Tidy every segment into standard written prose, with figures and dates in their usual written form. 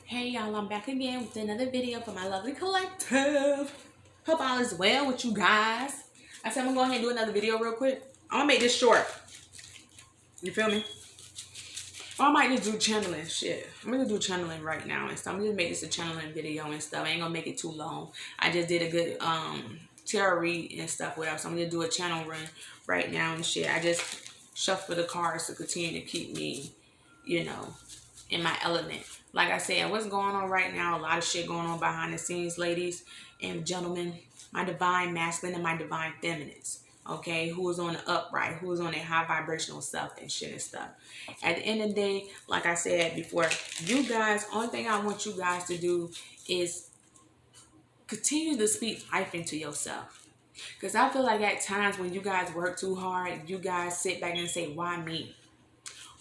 Hey y'all, I'm back again with another video for my lovely collective. Hope all is well with you guys. I said I'm gonna go ahead and do another video real quick. I'm gonna make this short. You feel me? Or I might just do channeling shit. I'm gonna do channeling right now and stuff. I'm gonna make this a channeling video and stuff. I ain't gonna make it too long. I just did a good tarot read and stuff, whatever. So I'm gonna do a channel run right now and shit. I just shuffle the cards to continue to keep me, you know, in my element. Like I said, what's going on right now, a lot of shit going on behind the scenes, ladies and gentlemen, my divine masculine and my divine feminines, okay, who is on the upright, who is on their high vibrational stuff and shit and stuff. At the end of the day, like I said before, you guys, only thing I want you guys to do is continue to speak life into yourself. Because I feel like at times when you guys work too hard, you guys sit back and say, why me?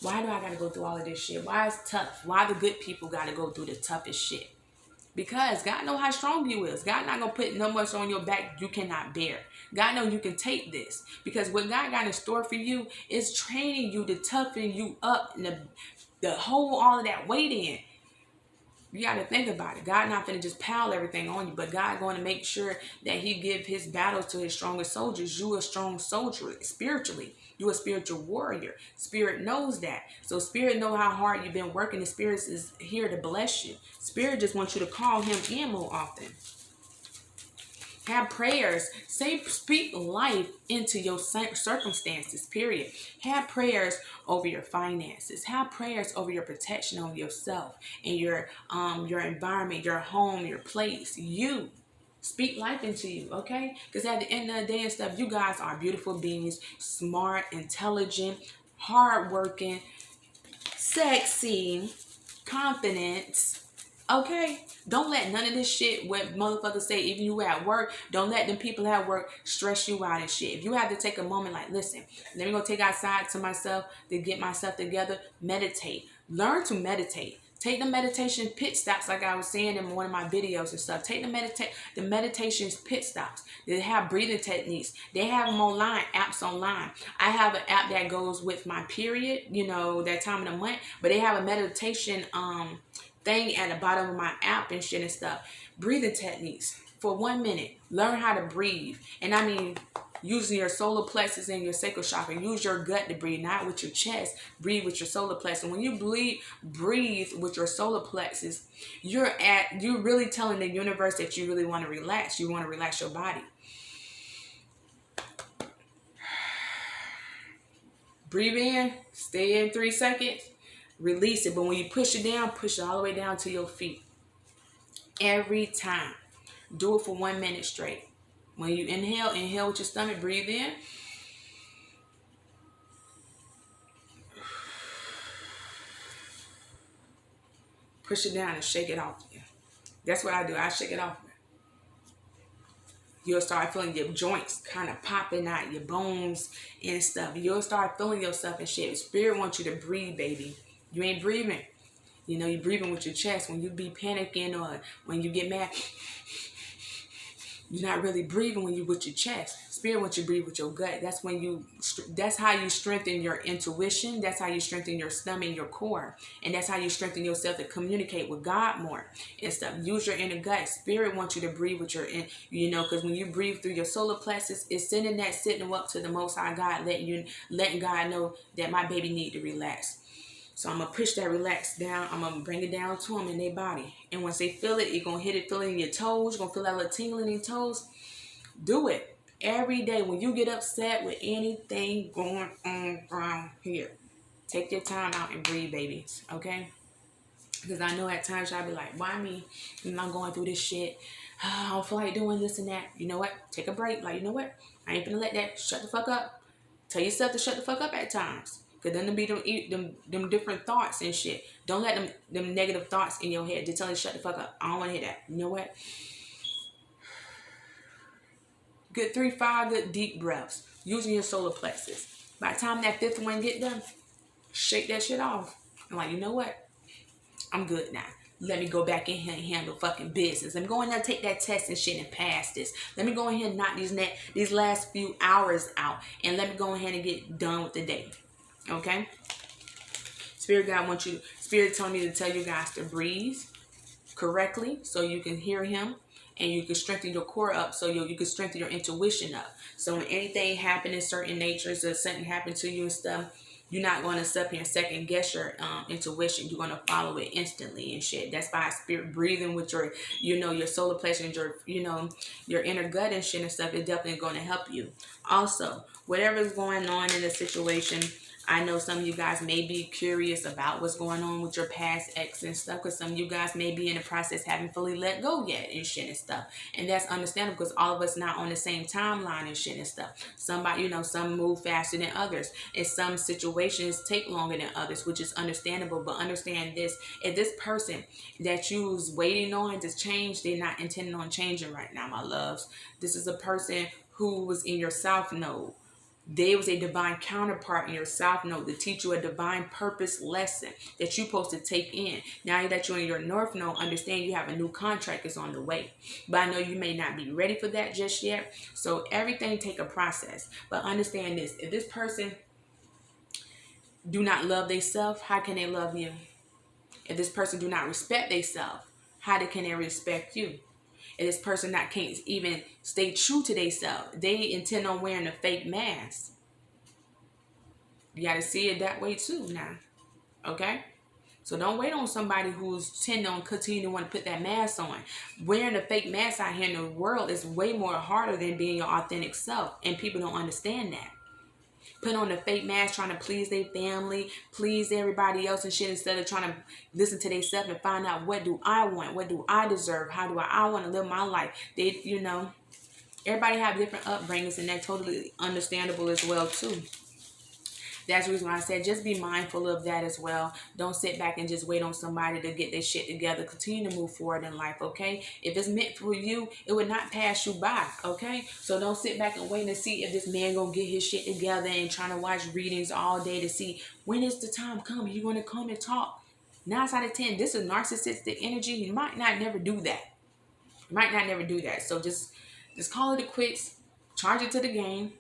Why do I gotta go through all of this shit? Why it's tough? Why the good people gotta go through the toughest shit? Because God know how strong you is. God not gonna put no much on your back you cannot bear. God know you can take this. Because what God got in store for you is training you to toughen you up and to hold all of that weight in. You got to think about it. God not going to just pile everything on you, but God going to make sure that he give his battles to his strongest soldiers. You a strong soldier spiritually. You a spiritual warrior. Spirit knows that. So Spirit know how hard you've been working. The Spirit is here to bless you. Spirit just wants you to call him in more often. Have prayers. Speak life into your circumstances, period. Have prayers over your finances. Have prayers over your protection of yourself and your environment, your home, your place. You speak life into you, okay? Because at the end of the day and stuff, you guys are beautiful beings, smart, intelligent, hardworking, sexy, confident. Okay, don't let none of this shit, what motherfuckers say, even you at work, don't let them people at work stress you out and shit. If you have to take a moment like, listen, let me go take outside to myself to get myself together, meditate. Learn to meditate. Take the meditation pit stops, like I was saying in one of my videos and stuff. Take the meditations pit stops. They have breathing techniques. They have them online, apps online. I have an app that goes with my period, you know, that time of the month. But they have a meditation thing at the bottom of my app and shit and stuff. Breathing techniques for 1 minute. Learn how to breathe. And I mean, using your solar plexus and your sacral chakra. Use your gut to breathe, not with your chest. Breathe with your solar plexus. And when you breathe with your solar plexus, you're really telling the universe that you really want to relax. You want to relax your body. Breathe in, stay in 3 seconds, release it. But when you push it down, push it all the way down to your feet. Every time. Do it for 1 minute straight. When you inhale with your stomach, breathe in. Push it down and shake it off. That's what I do. I shake it off. You'll start feeling your joints kind of popping out, your bones and stuff. You'll start feeling yourself and shit. Spirit wants you to breathe, baby. You ain't breathing. You know, you're breathing with your chest. When you be panicking or when you get mad, you're not really breathing when you're with your chest. Spirit wants you to breathe with your gut. That's how you strengthen your intuition. That's how you strengthen your stomach and your core. And that's how you strengthen yourself to communicate with God more and stuff. Use your inner gut. Spirit wants you to breathe with your, because when you breathe through your solar plexus, it's sending that signal up to the Most High God, letting God know that my baby need to relax. So I'm going to push that relax down. I'm going to bring it down to them in their body. And once they feel it, you're going to hit it, feel it in your toes. You're going to feel that little tingle in your toes. Do it every day. When you get upset with anything going on around here, take your time out and breathe, babies. Okay? Because I know at times y'all be like, why me? I'm not going through this shit. I don't feel like doing this and that. You know what? Take a break. Like, you know what? I ain't going to let that shut the fuck up. Tell yourself to shut the fuck up at times. Because then there be them different thoughts and shit. Don't let them negative thoughts in your head. Just tell you shut the fuck up. I don't want to hear that. You know what? Good 3-5 good deep breaths. Using your solar plexus. By the time that 5th one get done, shake that shit off. I'm like, you know what? I'm good now. Let me go back in here and handle fucking business. Let me go in there and take that test and shit and pass this. Let me go in here and knock these last few hours out. And let me go ahead and get done with the day. Okay? Spirit God wants you, Spirit telling me to tell you guys to breathe. correctly so you can hear him, and you can strengthen your core up so you can strengthen your intuition up. So when anything happen in certain natures or something happen to you and stuff, you're not going to sit here and second guess your intuition. You're going to follow it instantly and shit. That's by spirit breathing with your, your solar plexus and your, your inner gut and shit and stuff is definitely going to help you. Also, whatever's going on in the situation, I know some of you guys may be curious about what's going on with your past ex and stuff, because some of you guys may be in the process haven't fully let go yet and shit and stuff. And that's understandable because all of us not on the same timeline and shit and stuff. Somebody, some move faster than others. And some situations take longer than others, which is understandable. But understand this, if this person that you was waiting on to change, they're not intending on changing right now, my loves. This is a person who was in your South Node. They was a divine counterpart in your South Node to teach you a divine purpose lesson that you're supposed to take in. Now that you're in your North Node, understand you have a new contract is on the way. But I know you may not be ready for that just yet. So everything take a process. But understand this, if this person do not love themselves, how can they love you? If this person do not respect themselves, how can they respect you? And this person can't even stay true to themselves. They intend on wearing a fake mask. You got to see it that way too now. Okay? So don't wait on somebody who's tending on continue to want to put that mask on. Wearing a fake mask out here in the world is way more harder than being your authentic self. And people don't understand that. Put on a fake mask trying to please their family, please everybody else and shit, instead of trying to listen to themselves and find out, what do I want? What do I deserve? How do I want to live my life? Everybody have different upbringings, and that's totally understandable as well too. That's the reason why I said just be mindful of that as well. Don't sit back and just wait on somebody to get their shit together. Continue to move forward in life, okay? If it's meant for you, it would not pass you by, okay? So don't sit back and wait and see if this man gonna get his shit together and trying to watch readings all day to see when is the time coming. You gonna come and talk. 9 out of 10, this is narcissistic energy. You might not never do that. So just call it a quits. Charge it to the game.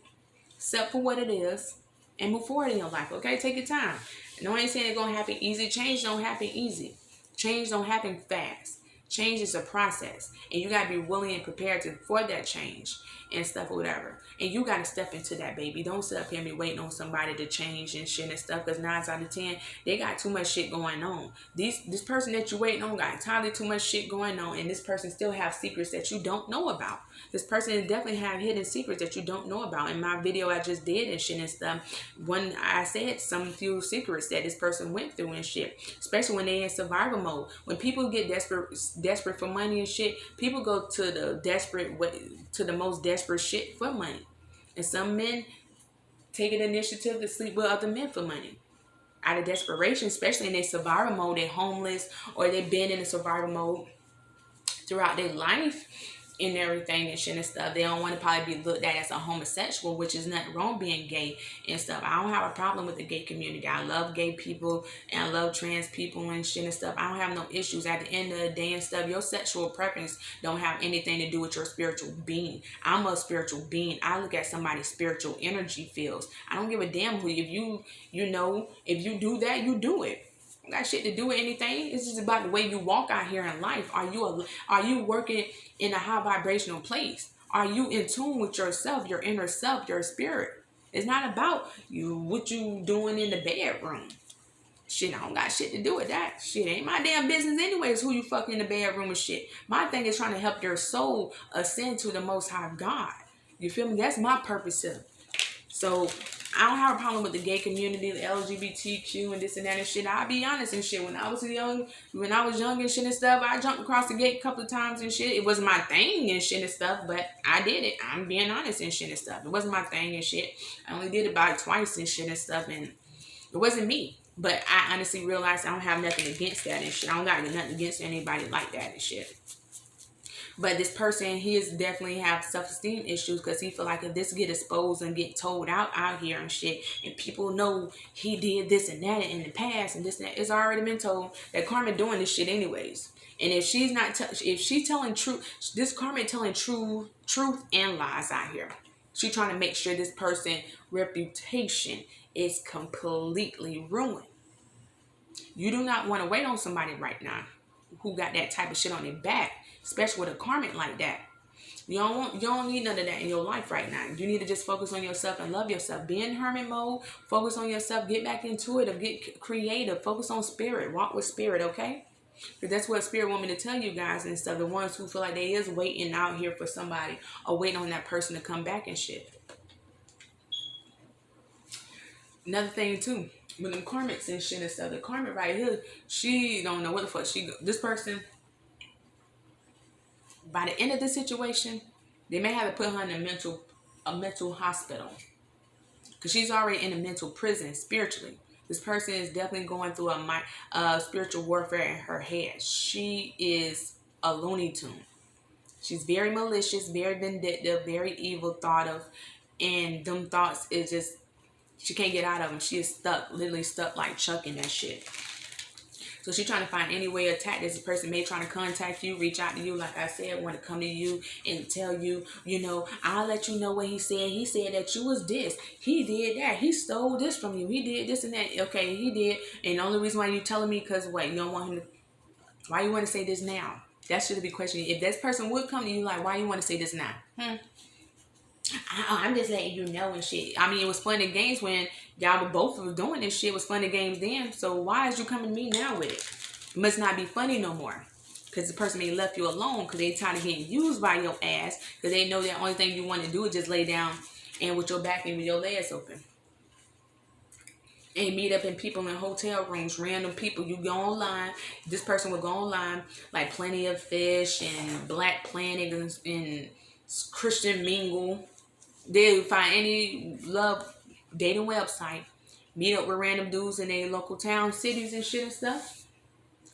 Accept for what it is. And move forward in your life, okay? Take your time. No, I ain't saying it's going to happen easy. Change don't happen easy. Change don't happen fast. Change is a process. And you got to be willing and prepared for that change and stuff or whatever. And you got to step into that, baby. Don't sit up here and be waiting on somebody to change and shit and stuff. Because 9 out of 10, they got too much shit going on. This person that you're waiting on got entirely too much shit going on. And this person still have secrets that you don't know about. This person definitely have hidden secrets that you don't know about. In my video I just did and shit and stuff, when I said some few secrets that this person went through and shit, especially when they in survival mode. When people get desperate for money and shit, people go to the most desperate shit for money. And some men take an initiative to sleep with other men for money. Out of desperation, especially in their survival mode, they're homeless or they've been in a survival mode throughout their life and everything and shit and stuff. They don't want to probably be looked at as a homosexual, which is nothing wrong being gay and stuff. I don't have a problem with the gay community. I love gay people and I love trans people and shit and stuff. I don't have no issues. At the end of the day and stuff, your sexual preference don't have anything to do with your spiritual being. I'm a spiritual being. I look at somebody's spiritual energy fields. I don't give a damn who. If you do that, you do it. Got shit to do with anything. It's just about the way you walk out here in life. Are you working in a high vibrational place? Are you in tune with yourself, your inner self, your spirit? It's not about what you doing in the bedroom. Shit, I don't got shit to do with that. Shit ain't my damn business anyways who you fucking in the bedroom and shit. My thing is trying to help your soul ascend to the Most High God. You feel me? That's my purpose here. So I don't have a problem with the gay community, the LGBTQ and this and that and shit. I'll be honest and shit. When I was young and shit and stuff, I jumped across the gate a couple of times and shit. It wasn't my thing and shit and stuff, but I did it. I'm being honest and shit and stuff. It wasn't my thing and shit. I only did it about twice and shit and stuff, and it wasn't me. But I honestly realized I don't have nothing against that and shit. I don't got nothing against anybody like that and shit. But this person, he is definitely have self-esteem issues because he feel like if this get exposed and get told out here and shit, and people know he did this and that in the past and this and that, it's already been told that Karma doing this shit anyways. And if she's not, if she's telling truth, this Karma telling truth and lies out here. She trying to make sure this person's reputation is completely ruined. You do not want to wait on somebody right now. who got that type of shit on their back, especially with a karmic like that. You don't need none of that in your life right now. You need to just focus on yourself and love yourself. Be in hermit mode. Focus on yourself. Get back into it. Or get creative. Focus on spirit. Walk with spirit, okay? Because that's what spirit want me to tell you guys and stuff. The ones who feel like they is waiting out here for somebody or waiting on that person to come back and shit. Another thing too, with them karmics and shit and stuff. The karmic right here, she don't know what the fuck this person. By the end of the situation, they may have to put her in a mental hospital. Because she's already in a mental prison spiritually. This person is definitely going through a spiritual warfare in her head. She is a Looney Tune. She's very malicious, very vindictive, very evil thought of. And them thoughts is just, she can't get out of them. She is stuck, literally stuck like Chuck in that shit. So she's trying to find any way to attack this person. May trying to contact you, reach out to you. Like I said, want to come to you and tell you, you know, I'll let you know what he said. He said that you was this. He did that. He stole this from you. He did this and that. Okay, he did. And the only reason why you telling me because what? You don't want him to, why you want to say this now? That should be questioning. If this person would come to you like, why you want to say this now? I'm just letting you know and shit. I mean, it was fun and games when y'all were both of doing this shit. It was fun and games then. So why is you coming to me now with it? It must not be funny no more. Because the person may left you alone because they tired of getting used by your ass. Because they know the only thing you want to do is just lay down and with your back and with your legs open. And meet up in people in hotel rooms, random people. You go online. This person will go online like Plenty of Fish and Black Planet and Christian Mingle. They'll find any love dating website, meet up with random dudes in their local town, cities and shit and stuff.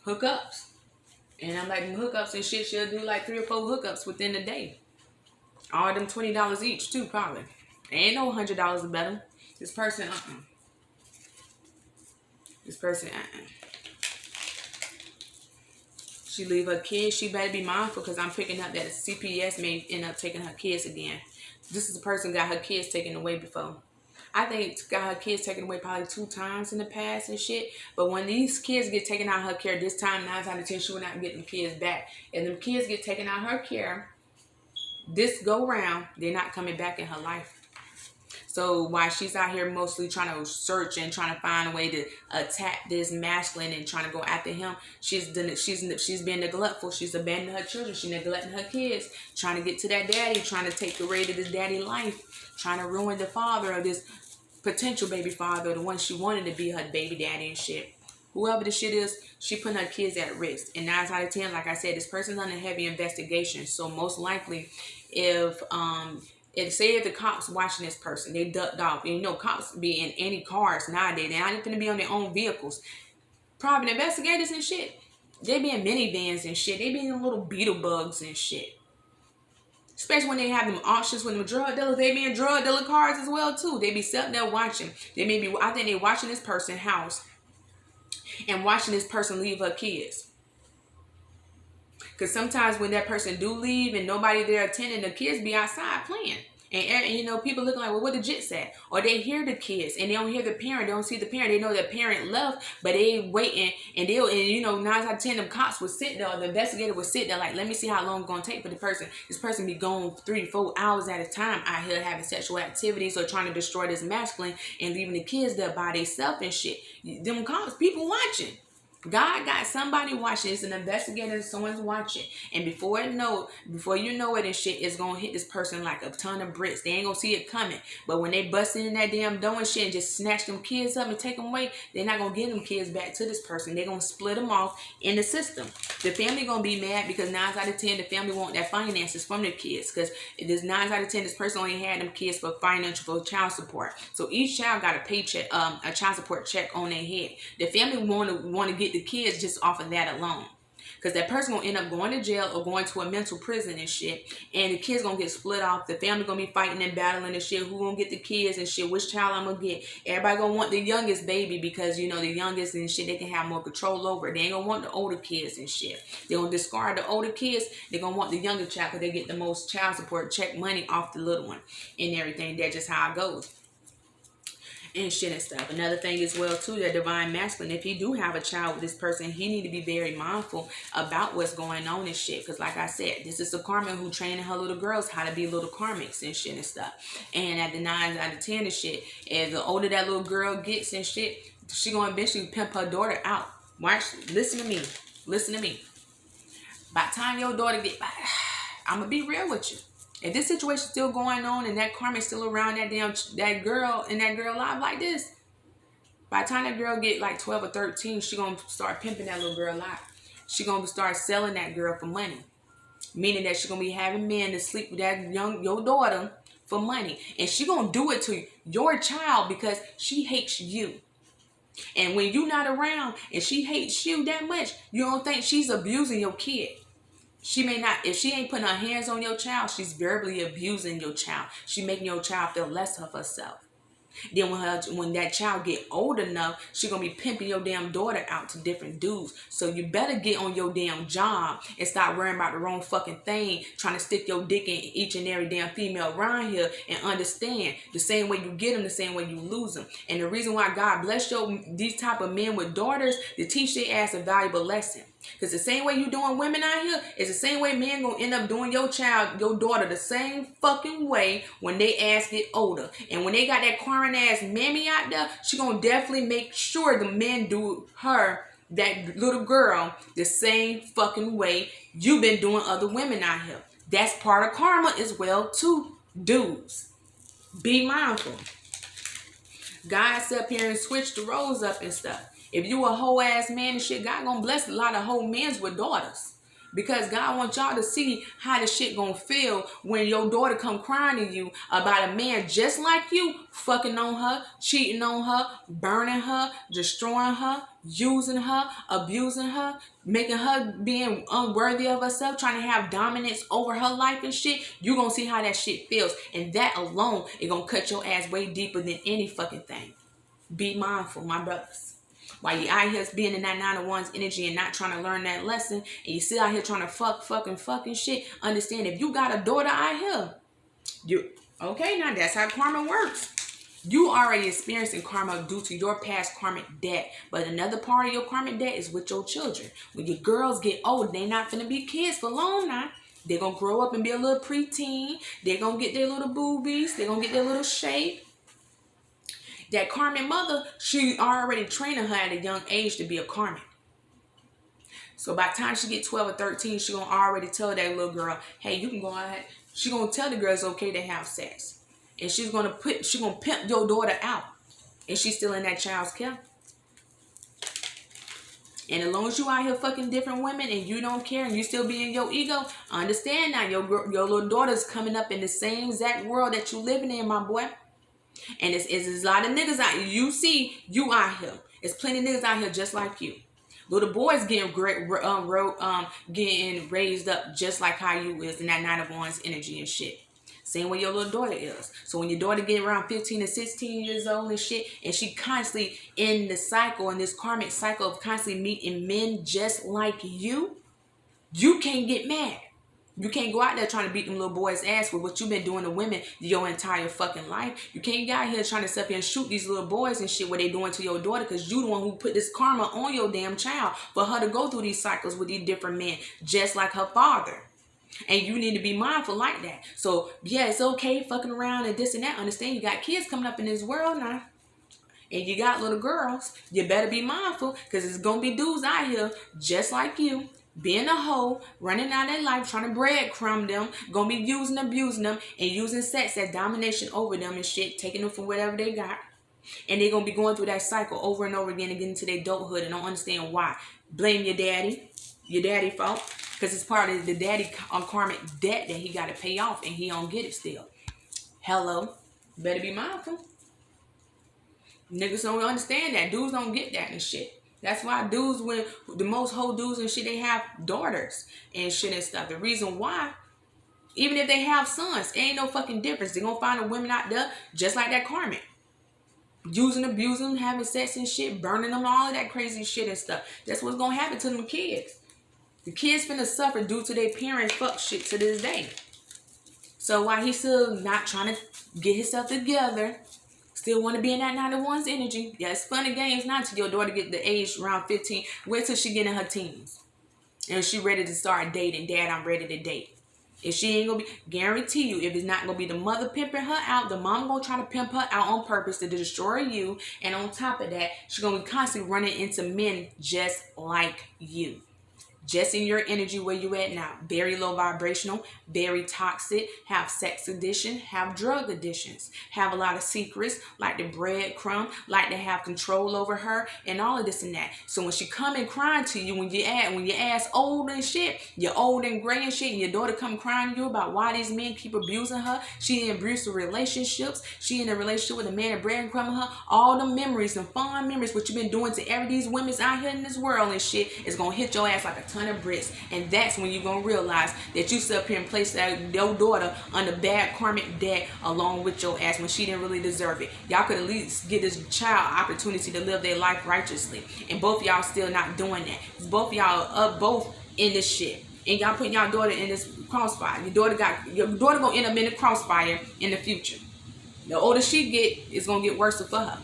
Hookups. And I'm like, hookups and shit, she'll do like 3 or 4 hookups within a day. All them $20 each too, probably. Ain't no $100 better. This person, This person, She leave her kids. She better be mindful because I'm picking up that CPS may end up taking her kids again. This is a person got her kids taken away before. I think got her kids taken away probably 2 times in the past and shit. But when these kids get taken out of her care, this time 9 out of 10 she will not get them kids back. And them kids get taken out of her care, this go round, they're not coming back in her life. So while she's out here mostly trying to search and trying to find a way to attack this masculine and trying to go after him, she's been neglectful. She's abandoned her children. She's neglecting her kids, trying to get to that daddy, trying to take away to this daddy life, trying to ruin the father of this potential baby father, the one she wanted to be her baby daddy and shit. Whoever the shit is, she putting her kids at risk. And 9 out of 10, like I said, this person's under heavy investigation. So most likely, if the cops watching this person, they ducked off. And you know, cops be in any cars nowadays. They're not even going to be on their own vehicles. Private investigators and shit, they be in minivans and shit. They be in little beetle bugs and shit. Especially when they have them auctions with them drug dealers. They be in drug dealer cars as well too. They be sitting there watching. They may be, I think they watching this person's house and watching this person leave her kids. Because sometimes when that person do leave and nobody there attending, the kids be outside playing. And you know, people looking like, well, what the jits at? Or they hear the kids and they don't hear the parent. They don't see the parent. They know the parent left, but they waiting. And you know, 9 out of 10, them cops would sit there, or the investigator would sit there like, let me see how long it's going to take for the person. This person be gone 3-4 hours at a time out here having sexual activities or trying to destroy this masculine and leaving the kids there by themselves and shit. Them cops, people watching. God got somebody watching. It's an investigator. Someone's watching. And before you know it and shit, it's going to hit this person like a ton of bricks. They ain't going to see it coming. But when they bust in that damn door and shit and just snatch them kids up and take them away, they're not going to give them kids back to this person. They're going to split them off in the system. The family going to be mad because 9 out of 10, the family want their finances from their kids. Because this 9 out of 10, this person only had them kids for financial, for child support. So each child got a paycheck, a child support check on their head. The family want to get the kids just off of that alone. Because that person going to end up going to jail or going to a mental prison and shit. And the kids going to get split off. The family going to be fighting and battling and shit. Who going to get the kids and shit? Which child I'm going to get? Everybody going to want the youngest baby because, you know, the youngest and shit, they can have more control over it. They ain't going to want the older kids and shit. They're going to discard the older kids. They're going to want the younger child because they get the most child support check money off the little one and everything. That's just how it goes. and shit and stuff. Another thing as well too, that divine masculine, if he do have a child with this person, he need to be very mindful about what's going on and shit. Because like I said, this is the karma who training her little girls how to be little karmics and shit and stuff. And at the 9 out of 10 and shit, and the older that little girl gets and shit, she gonna eventually pimp her daughter out. Watch, listen to me. Listen to me. By the time your daughter get back, I'm gonna be real with you. If this situation still going on and that karma is still around that girl in that girl life like this, by the time that girl get like 12 or 13, she gonna start pimping that little girl life. She gonna start selling that girl for money, meaning that she gonna be having men to sleep with your daughter for money, and she gonna do it to your child because she hates you. And when you not around and she hates you that much, you don't think she's abusing your kid. She may not, if she ain't putting her hands on your child, she's verbally abusing your child. She making your child feel less of herself. Then when that child get old enough, she gonna be pimping your damn daughter out to different dudes. So you better get on your damn job and stop worrying about the wrong fucking thing, trying to stick your dick in each and every damn female around here, and understand the same way you get them, the same way you lose them. And the reason why God bless these type of men with daughters, to teach their ass a valuable lesson. Because the same way you doing women out here is the same way men gonna end up doing your child, your daughter, the same fucking way when they ass get older. And when they got that quarren ass mammy out there, she gonna definitely make sure the men do her, that little girl, the same fucking way you been doing other women out here. That's part of karma as well too, dudes. Be mindful. God sit up here and switch the roles up and stuff. If you a whole ass man and shit, God gonna bless a lot of whole men with daughters. Because God wants y'all to see how the shit gonna feel when your daughter come crying to you about a man just like you, fucking on her, cheating on her, burning her, destroying her, using her, abusing her, making her being unworthy of herself, trying to have dominance over her life and shit. You gonna see how that shit feels. And that alone is gonna cut your ass way deeper than any fucking thing. Be mindful, my brothers. While you out here being in that 9 of Wands energy and not trying to learn that lesson, and you sit out here trying to fucking shit, understand if you got a daughter out here, okay, now that's how karma works. You already experiencing karma due to your past karmic debt. But another part of your karmic debt is with your children. When your girls get old, they not finna be kids for long now. They're gonna grow up and be a little preteen. They're gonna get their little boobies. They're gonna get their little shape. That karmic mother, she already training her at a young age to be a karmic. So by the time she get 12 or 13, she gonna already tell that little girl, hey, you can go ahead. She gonna tell the girl it's okay to have sex. And she gonna pimp your daughter out. And she's still in that child's care. And as long as you out here fucking different women and you don't care and you still be in your ego, understand now your little daughter's coming up in the same exact world that you living in, my boy. And it's a lot of niggas out here. You see, you out here. There's plenty of niggas out here just like you. Little boys getting getting raised up just like how you is in that 9 of Wands energy and shit. Same way your little daughter is. So when your daughter get around 15 to 16 years old and shit, and she constantly in the cycle, in this karmic cycle of constantly meeting men just like you can't get mad. You can't go out there trying to beat them little boys' ass with what you've been doing to women your entire fucking life. You can't get out here trying to sit up here and shoot these little boys and shit what they doing to your daughter, because you the one who put this karma on your damn child for her to go through these cycles with these different men just like her father. And you need to be mindful like that. So yeah, it's okay fucking around and this and that. Understand you got kids coming up in this world now. And you got little girls. You better be mindful, because it's going to be dudes out here just like you, being a hoe, running out their life, trying to breadcrumb them, gonna be using, abusing them, and using sex as domination over them and shit, taking them for whatever they got. And they're gonna be going through that cycle over and over again and getting to their adulthood and don't understand why. Blame your daddy fault, because it's part of the daddy karmic debt that he got to pay off, and he don't get it still. Hello, better be mindful. Niggas don't understand that. Dudes don't get that and shit. That's why dudes, when the most whole dudes and shit, they have daughters and shit and stuff. The reason why, even if they have sons, it ain't no fucking difference. They're gonna find the women out there just like that karmic. Using, abusing, having sex and shit, burning them, all of that crazy shit and stuff. That's what's gonna happen to them kids. The kids finna suffer due to their parents' fuck shit to this day. So while he's still not trying to get himself together, Still want to be in that 91's energy. Yeah, it's fun and games not till your daughter get the age around 15. Wait till she get in her teens. And she ready to start dating. Dad, I'm ready to date. If she ain't gonna be, guarantee you, if it's not gonna be the mother pimping her out, the mom gonna try to pimp her out on purpose to destroy you. And on top of that, she's gonna be constantly running into men just like you. Just in your energy where you at now. Very low vibrational, very toxic, have sex addiction, have drug addictions, have a lot of secrets, like the breadcrumb, like to have control over her, and all of this and that. So when she come and crying to you, when your ass old and shit, you're old and gray and shit, and your daughter come crying to you about why these men keep abusing her, she in abusive relationships, she in a relationship with a man that breadcrumbing her, all the memories and fond memories, what you've been doing to every these women's out here in this world and shit, is gonna hit your ass like a ton of bricks. And that's when you're gonna realize that you sit up here and place that your daughter under bad karmic debt along with your ass when she didn't really deserve it. Y'all could at least give this child opportunity to live their life righteously, and both y'all still not doing that. Both y'all both in this shit, and y'all putting y'all daughter in this crossfire. Your daughter gonna end up in the crossfire in the future. The older she get, it's gonna get worse for her.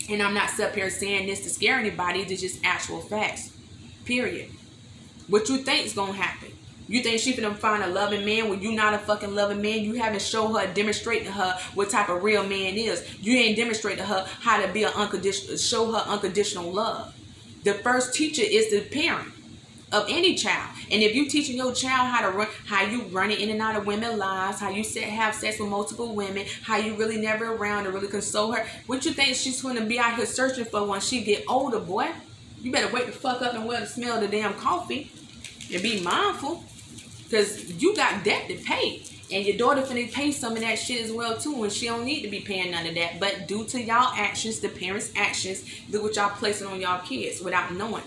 And I'm not sitting up here saying this to scare anybody. It's just actual facts. Period. What you think is gonna happen? You think she finna find a loving man when you not a fucking loving man? You haven't shown her, demonstrated to her what type of real man is. You ain't demonstrated to her how to be show her unconditional love. The first teacher is the parent of any child. And if you teaching your child how you running in and out of women's lives, how you have sex with multiple women, how you really never around to really console her, what you think she's gonna be out here searching for when she get older, boy? You better wake the fuck up and wear the smell of the damn coffee and be mindful, because you got debt to pay. And your daughter finna pay some of that shit as well too, and she don't need to be paying none of that. But due to y'all actions, the parents' actions, look what y'all placing on y'all kids without knowing.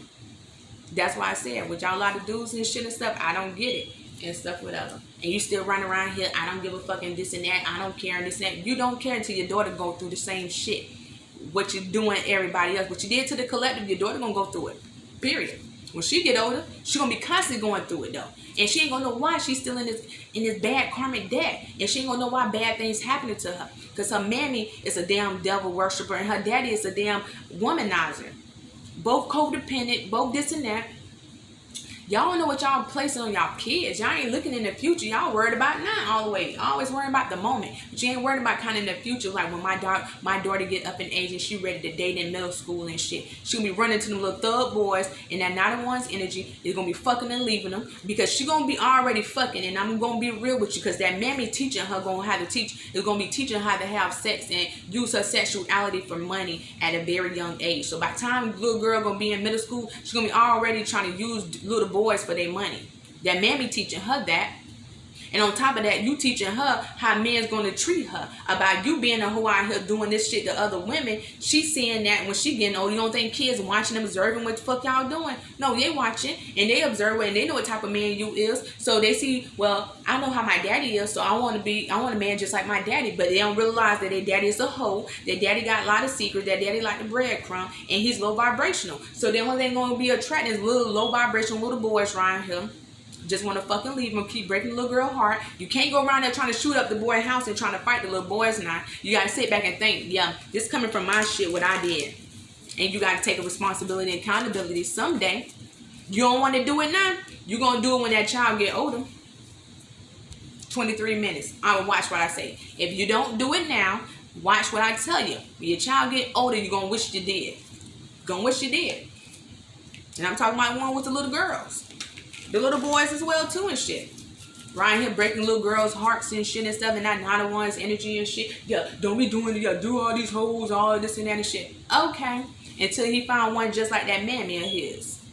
That's why I said, with y'all lot of dudes and shit and stuff, I don't get it. And stuff, whatever. And you still running around here, I don't give a fucking this and that, I don't care and this and that. You don't care until your daughter go through the same shit. What you doing everybody else. What you did to the collective, your daughter gonna go through it. Period. When she get older, she gonna be constantly going through it though. And she ain't gonna know why she's still in this bad karmic debt. And she ain't gonna know why bad things happening to her. Because her mammy is a damn devil worshiper and her daddy is a damn womanizer. Both codependent, both this and that. Y'all don't know what y'all placing on y'all kids. Y'all ain't looking in the future. Y'all worried about now all the way. Always worried about the moment. But you ain't worried about kind of in the future. Like when my daughter get up in age and she ready to date in middle school and shit. She gonna be running to them little thug boys, and that 91's energy is gonna be fucking and leaving them. Because she gonna be already fucking, and I'm gonna be real with you. Because that mammy teaching her gonna have to teach, is gonna be teaching her how to have sex and use her sexuality for money at a very young age. So by the time the little girl gonna be in middle school, she's gonna be already trying to use little boys for their money. That mammy teaching her that. And on top of that, you teaching her how men's gonna treat her. About you being a hoe out here doing this shit to other women. She's seeing that when she getting old. You don't think kids watching, observing what the fuck y'all doing? No, they watching and they observe it and they know what type of man you is. So they see, well, I know how my daddy is, so I want a man just like my daddy. But they don't realize that their daddy is a hoe. Their daddy got a lot of secrets. Their daddy like the breadcrumb, and he's low vibrational. So the only thing gonna be attracting is little low vibrational little boys around him. Just want to fucking leave him, keep breaking the little girl heart. You can't go around there trying to shoot up the boy house and trying to fight the little boys now. You got to sit back and think, yeah, this coming from my shit, what I did. And you got to take a responsibility and accountability someday. You don't want to do it now. You're going to do it when that child get older. 23 minutes. I will watch what I say. If you don't do it now, watch what I tell you. When your child get older, you're going to wish you did. You're going to wish you did. And I'm talking about one with the little girls. The little boys as well too and shit. Right here breaking little girls' hearts and shit and stuff, and that 91's energy and shit. Yeah, don't be doing it. Yeah, do all these hoes, all this and that and shit. Okay. Until he found one just like that mammy of his.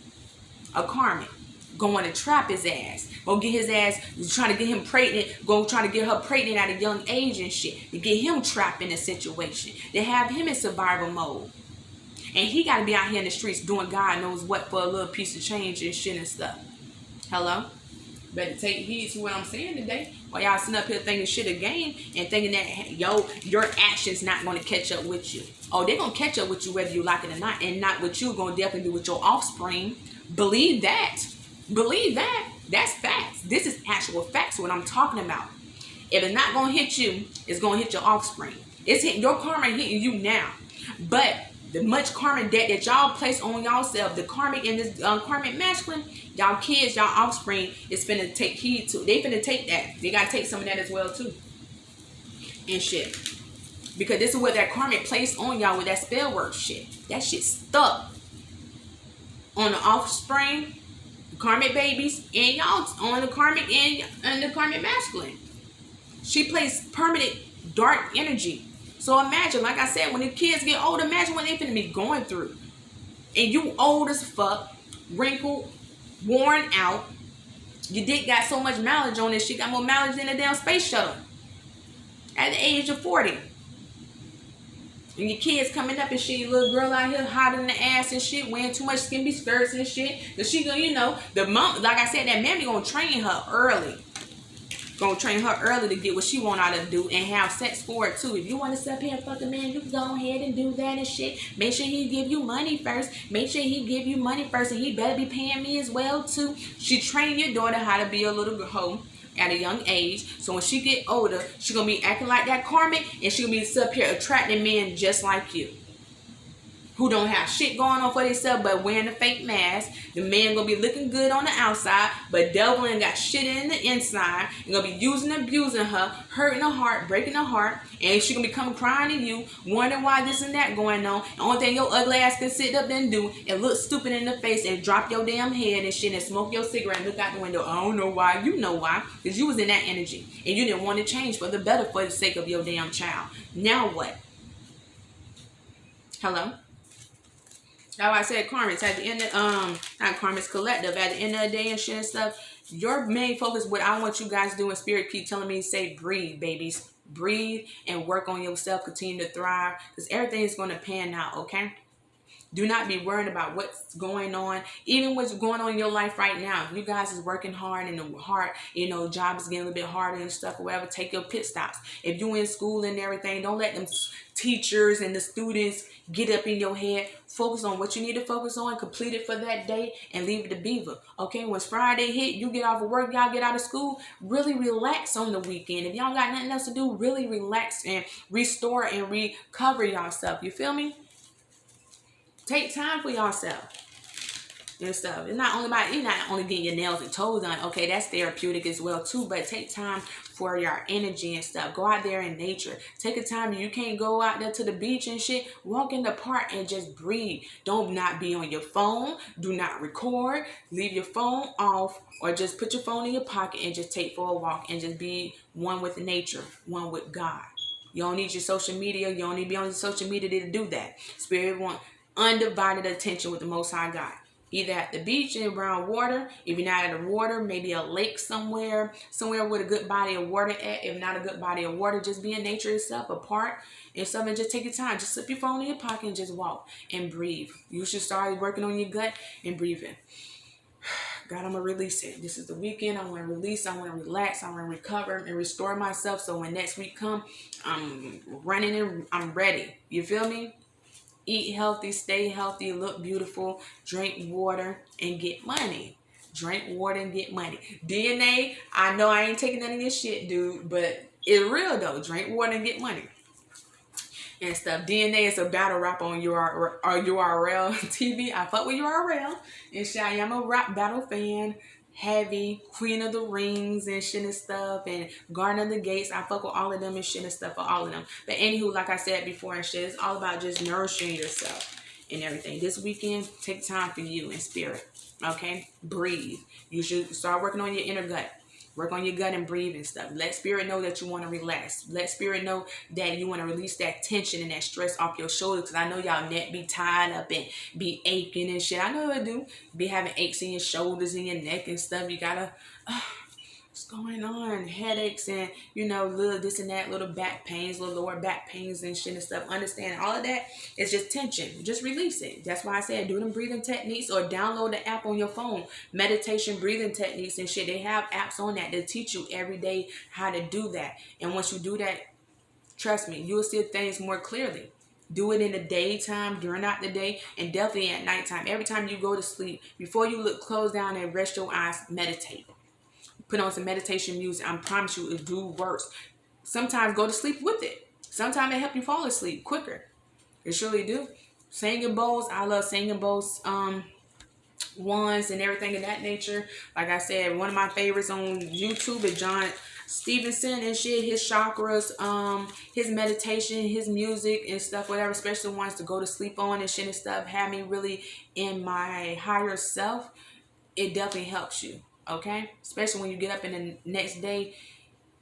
A karmic. Going to trap his ass. Go get his ass, trying to get him pregnant. Go try to get her pregnant at a young age and shit. To get him trapped in a situation. To have him in survival mode. And he got to be out here in the streets doing God knows what for a little piece of change and shit and stuff. Hello? Better take heed to what I'm saying today. While y'all sitting up here thinking shit again and thinking that, your actions not going to catch up with you. Oh, they're going to catch up with you whether you like it or not. And not what you're going to definitely do with your offspring. Believe that. Believe that. That's facts. This is actual facts what I'm talking about. If it's not going to hit you, it's going to hit your offspring. It's hitting your karma, hitting you now. But the much karma that y'all place on y'all self, the karmic and this karmic masculine, y'all kids, y'all offspring is finna take heed to. They finna take that. They gotta take some of that as well too. And shit. Because this is what that karmic placed on y'all with that spell work shit. That shit stuck on the offspring, the karmic babies, and y'all on the karmic and the karmic masculine. She placed permanent dark energy. So imagine, like I said, when the kids get older, imagine what they finna be going through. And you old as fuck, wrinkled, worn out. Your dick got so much mileage on this shit, got more mileage than a damn space shuttle. At the age of 40. And your kids coming up and shit, your little girl out here hot in the ass and shit, wearing too much skimpy skirts and shit. Cause she gonna, you know, the mom, like I said, that mammy gonna train her early. Gonna train her early to get what she want out of do and have sex for it too. If you want to sit up here and fuck a man, you can go ahead and do that and shit. Make sure he give you money first. Make sure he give you money first, and he better be paying me as well too. She train your daughter how to be a little hoe at a young age. So when she get older, she gonna be acting like that karmic, and she gonna be sit up here attracting men just like you, who don't have shit going on for themselves but wearing a fake mask. The man gonna be looking good on the outside, but devil ain't got shit in the inside. And gonna be using and abusing her, hurting her heart, breaking her heart, and she gonna be coming crying to you, wondering why this and that going on. The only thing your ugly ass can sit up and do and look stupid in the face and drop your damn head and shit and smoke your cigarette and look out the window. I don't know why. You know why. Because you was in that energy and you didn't want to change for the better for the sake of your damn child. Now what? Hello? How I said karmics at the end of not karmics collective at the end of the day and shit and stuff. Your main focus, what I want you guys to do in spirit, keep telling me, say breathe, babies. Breathe and work on yourself, continue to thrive, because everything is going to pan out, okay? Do not be worried about what's going on, even what's going on in your life right now. If you guys is working hard and the heart, you know, job is getting a little bit harder and stuff or whatever, take your pit stops. If you in school and everything, don't let them teachers and the students get up in your head. Focus on what you need to focus on, complete it for that day, and leave it to beaver. Okay, when Friday hit, you get off of work, y'all get out of school, really relax on the weekend. If y'all got nothing else to do, really relax and restore and recover yourself. You feel me? Take time for yourself and stuff. It's not only about, you're not only getting your nails and toes done. Okay, that's therapeutic as well too. But take time for your energy and stuff. Go out there in nature. Take a time. You can't go out there to the beach and shit. Walk in the park and just breathe. Don't not be on your phone. Do not record. Leave your phone off, or just put your phone in your pocket and just take for a walk and just be one with nature, one with God. You don't need your social media. You don't need to be on your social media to do that. Spirit want undivided attention with the Most High God. Either at the beach and around water. If you're not at the water, maybe a lake somewhere with a good body of water at. If not a good body of water, just be in nature itself, apart and stuff, and just take your time. Just slip your phone in your pocket and just walk and breathe. You should start working on your gut and breathing. God, I'm going to release it. This is the weekend. I want to release. I want to relax. I want to recover and restore myself. So when next week comes, I'm running and I'm ready. You feel me? Eat healthy, stay healthy, look beautiful, drink water, and get money. Drink water and get money. DNA, I know I ain't taking none of your shit, dude, but it's real though. Drink water and get money. And stuff. DNA is a battle rap on URL TV. I fuck with URL. And shit, I am a rap battle fan. Heavy, Queen of the Rings and shit and stuff, and Garden of the Gates. I fuck with all of them and shit and stuff for all of them. But anywho, like I said before and shit, it's all about just nourishing yourself and everything. This weekend, take time for you in spirit. Okay? Breathe. You should start working on your inner gut. Work on your gut and breathe and stuff. Let spirit know that you want to relax. Let spirit know that you want to release that tension and that stress off your shoulders. Because I know y'all neck be tied up and be aching and shit. I know it do. Be having aches in your shoulders and your neck and stuff. You gotta, what's going on? Headaches and, you know, little this and that, little back pains, little lower back pains and shit and stuff. Understand all of that is just tension. Just release it. That's why I said do them breathing techniques, or download the app on your phone. Meditation breathing techniques and shit. They have apps on that that teach you every day how to do that. And once you do that, trust me, you'll see things more clearly. Do it in the daytime, during out the day, and definitely at nighttime. Every time you go to sleep, before you close down and rest your eyes, meditate. Put on some meditation music. I promise you, it do works. Sometimes go to sleep with it. Sometimes they help you fall asleep quicker. It surely do. Singing bowls, I love singing bowls. Ones and everything of that nature. Like I said, one of my favorites on YouTube is John Stevenson and shit. His chakras, his meditation, his music and stuff, whatever, especially ones to go to sleep on and shit and stuff, have me really in my higher self. It definitely helps you, okay? Especially when you get up in the next day,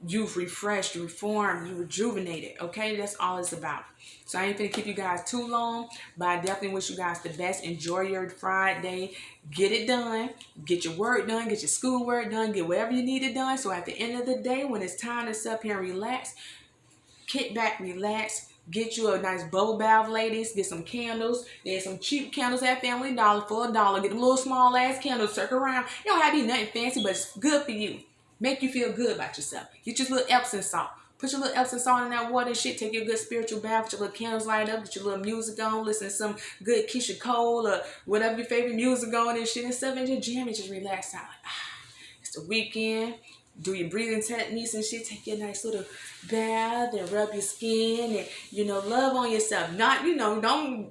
you've refreshed, you reformed, you rejuvenated, okay? That's all it's about. So I ain't gonna keep you guys too long, but I definitely wish you guys the best. Enjoy your Friday. Get it done. Get your work done. Get your schoolwork done. Get whatever you need it done. So at the end of the day, when it's time to sit up here and relax, kick back, relax. Get you a nice bowl bath, ladies. Get some candles. There's some cheap candles at Family Dollar for $1. Get them little small ass candles. Circle around. You don't have to be nothing fancy, but it's good for you. Make you feel good about yourself. Get your little Epsom salt. Put your little Epsom salt in that water and shit. Take your good spiritual bath with your little candles light up. Get your little music on. Listen to some good Keisha Cole or whatever your favorite music on and shit and stuff. And just jam and just relax out. It's the weekend. Do your breathing techniques and shit. Take your nice little bath and rub your skin and, you know, love on yourself. Not, you know, don't...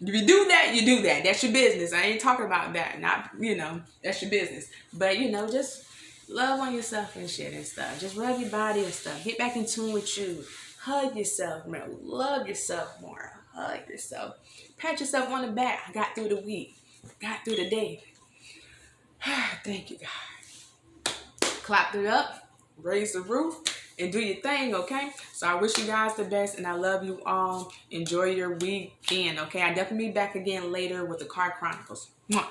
If you do that, you do that. That's your business. I ain't talking about that. Not, you know, that's your business. But, you know, just love on yourself and shit and stuff. Just rub your body and stuff. Get back in tune with you. Hug yourself, man. Love yourself more. Hug yourself. Pat yourself on the back. I got through the week. Got through the day. Thank you, God. Clap it up. Raise the roof. And do your thing, okay? So I wish you guys the best, and I love you all. Enjoy your weekend, okay? I'll definitely be back again later with the Card Chronicles. Mwah.